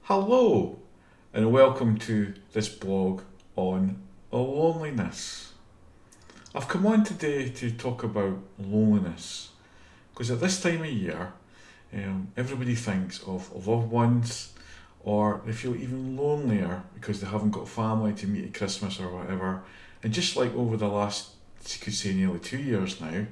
Hello, and welcome to this blog on loneliness. I've come on today to talk about loneliness because at this time of year, everybody thinks of loved ones or they feel even lonelier because they haven't got family to meet at Christmas or whatever. And just like over the last, you could say, nearly 2 years now,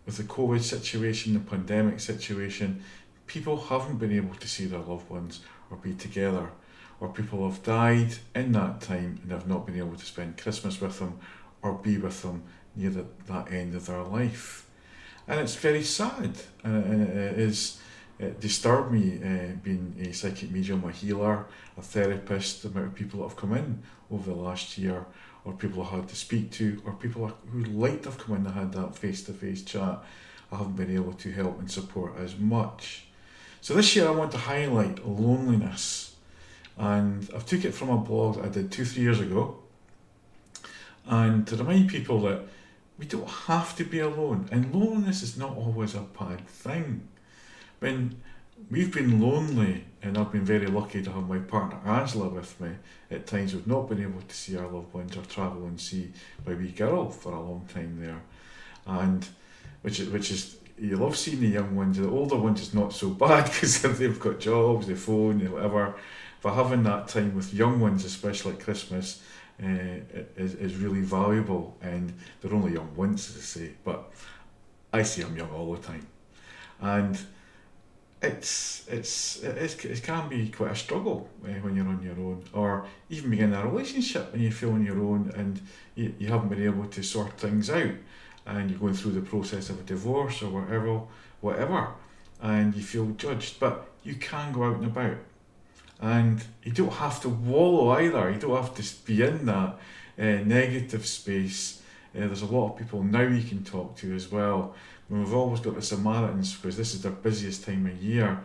with the COVID situation, the pandemic situation, people haven't been able to see their loved ones or be together, or people have died in that time and have not been able to spend Christmas with them or be with them near that end of their life. And it's very sad, and it is. It disturbed me being a psychic medium, a healer, a therapist, the amount of people that have come in over the last year, or people I had to speak to, or people who liked to have come in and had that face-to-face chat. I haven't been able to help and support as much. So this year I want to highlight loneliness, and I've took it from a blog that I did 2-3 years ago, and to remind people that we don't have to be alone, and loneliness is not always a bad thing. When we've been lonely, and I've been very lucky to have my partner Angela with me, at times we've not been able to see our loved ones or travel and see my wee girl for a long time there, and which is you love seeing the young ones. The older ones is not so bad because they've got jobs, they phone, whatever. But having that time with young ones, especially at Christmas, is really valuable. And they're only young once, as I say, but I see them young all the time, and it can be quite a struggle when you're on your own, or even begin a relationship and you feel on your own and you haven't been able to sort things out, and you're going through the process of a divorce or whatever, and you feel judged. But you can go out and about, and you don't have to wallow either. You don't have to be in that negative space. There's a lot of people now you can talk to as well. We've always got the Samaritans because this is their busiest time of year.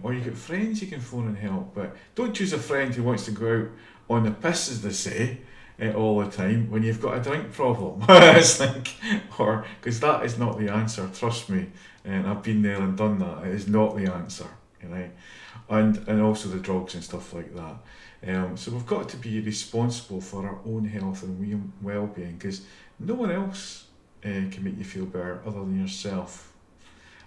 Or you get friends you can phone and help, but don't choose a friend who wants to go out on the piss, as they say, all the time when you've got a drink problem. It's like, or because that is not the answer. Trust me, and I've been there and done that. It is not the answer, right? And also the drugs and stuff like that. So we've got to be responsible for our own health and well-being, because no one else can make you feel better other than yourself.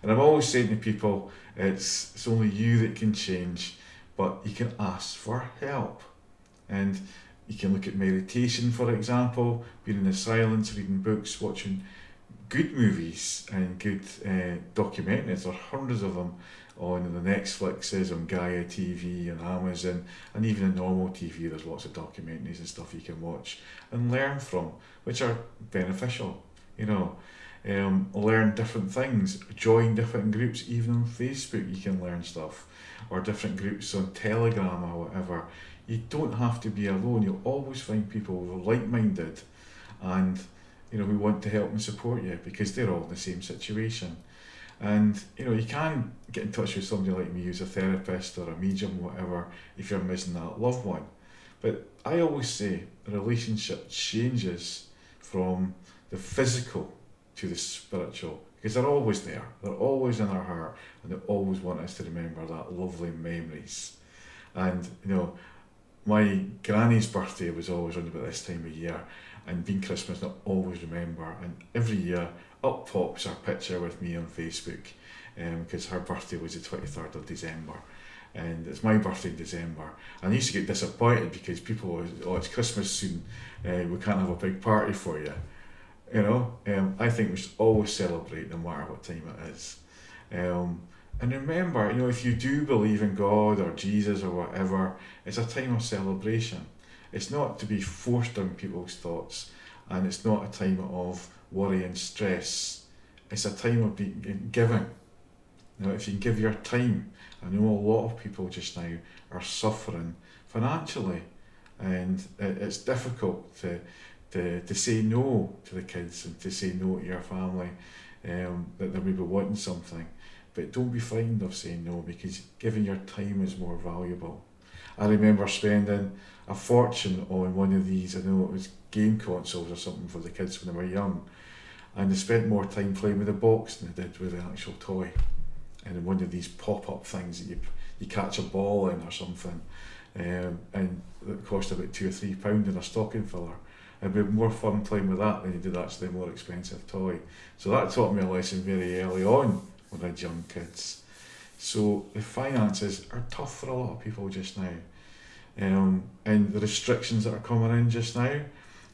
And I'm always saying to people, it's only you that can change, but you can ask for help. And you can look at meditation, for example, being in the silence, reading books, watching good movies and good documentaries. There are hundreds of them on the Netflixes, on Gaia TV, and Amazon, and even on normal TV. There's lots of documentaries and stuff you can watch and learn from, which are beneficial. Learn different things, join different groups. Even on Facebook you can learn stuff, or different groups on Telegram or whatever. You don't have to be alone. You'll always find people who are like-minded and who want to help and support you, because they're all in the same situation. And you can get in touch with somebody like me who's a therapist or a medium, whatever, if you're missing that loved one. But I always say the relationship changes from the physical to the spiritual, because they're always there. They're always in our heart, and they always want us to remember that lovely memories. And my granny's birthday was always around about this time of year, and being Christmas, I always remember. And every year up pops her picture with me on Facebook, because her birthday was the 23rd of December. And it's my birthday in December. And I used to get disappointed because people always, oh, it's Christmas soon, we can't have a big party for you. I think we should always celebrate no matter what time it is. And remember, if you do believe in God or Jesus or whatever, it's a time of celebration. It's not to be forced down people's thoughts, and it's not a time of worry and stress. It's a time of giving. If you can give your time, I know a lot of people just now are suffering financially, and it's difficult to say no to the kids and to say no to your family, that they're maybe wanting something. But don't be frightened of saying no, because giving your time is more valuable. I remember spending a fortune on one of these, I know it was game consoles or something for the kids when they were young, and they spent more time playing with the box than they did with the actual toy. And one of these pop-up things that you catch a ball in or something, and it cost about £2 or £3 in a stocking filler. It'd be more fun playing with that than you did actually a more expensive toy. So that taught me a lesson very early on when I had young kids. So the finances are tough for a lot of people just now. And the restrictions that are coming in just now,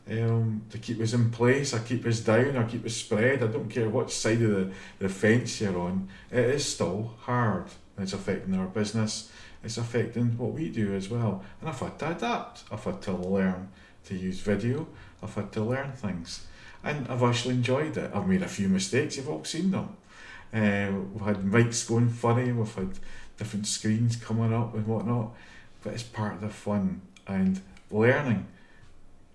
to keep us in place, or keep us down, or keep us spread. I don't care what side of the fence you're on, it is still hard. It's affecting our business, it's affecting what we do as well. And I've had to adapt, I've had to learn to use video, I've had to learn things. And I've actually enjoyed it. I've made a few mistakes, you've all seen them. We've had mics going funny, we've had different screens coming up and whatnot, but it's part of the fun, and learning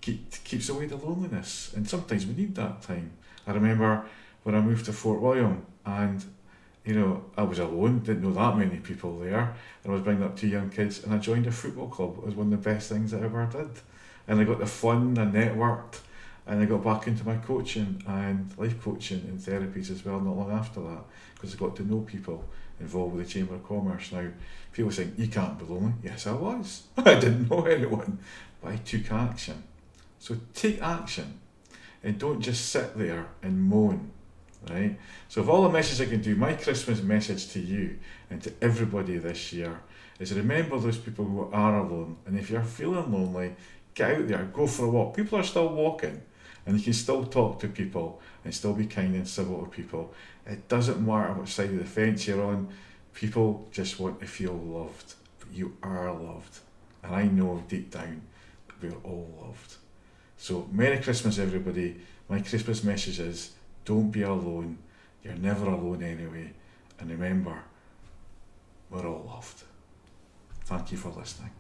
keeps away the loneliness, and sometimes we need that time. I remember when I moved to Fort William, and I was alone, didn't know that many people there, and I was bringing up 2 young kids, and I joined a football club. It was one of the best things I ever did, and I got the fun, I networked, and I got back into my coaching and life coaching and therapies as well not long after that, because I got to know people involved with the Chamber of Commerce. Now, people think, you can't be lonely. Yes, I was. I didn't know anyone, but I took action. So take action, and don't just sit there and moan, right? So if all the message I can do, my Christmas message to you and to everybody this year is remember those people who are alone, and if you're feeling lonely, get out there, go for a walk. People are still walking, and you can still talk to people and still be kind and civil to people. It doesn't matter what side of the fence you're on, people just want to feel loved. But you are loved, and I know deep down that we're all loved. So Merry Christmas everybody. My Christmas message is, don't be alone, you're never alone anyway, and remember, we're all loved. Thank you for listening.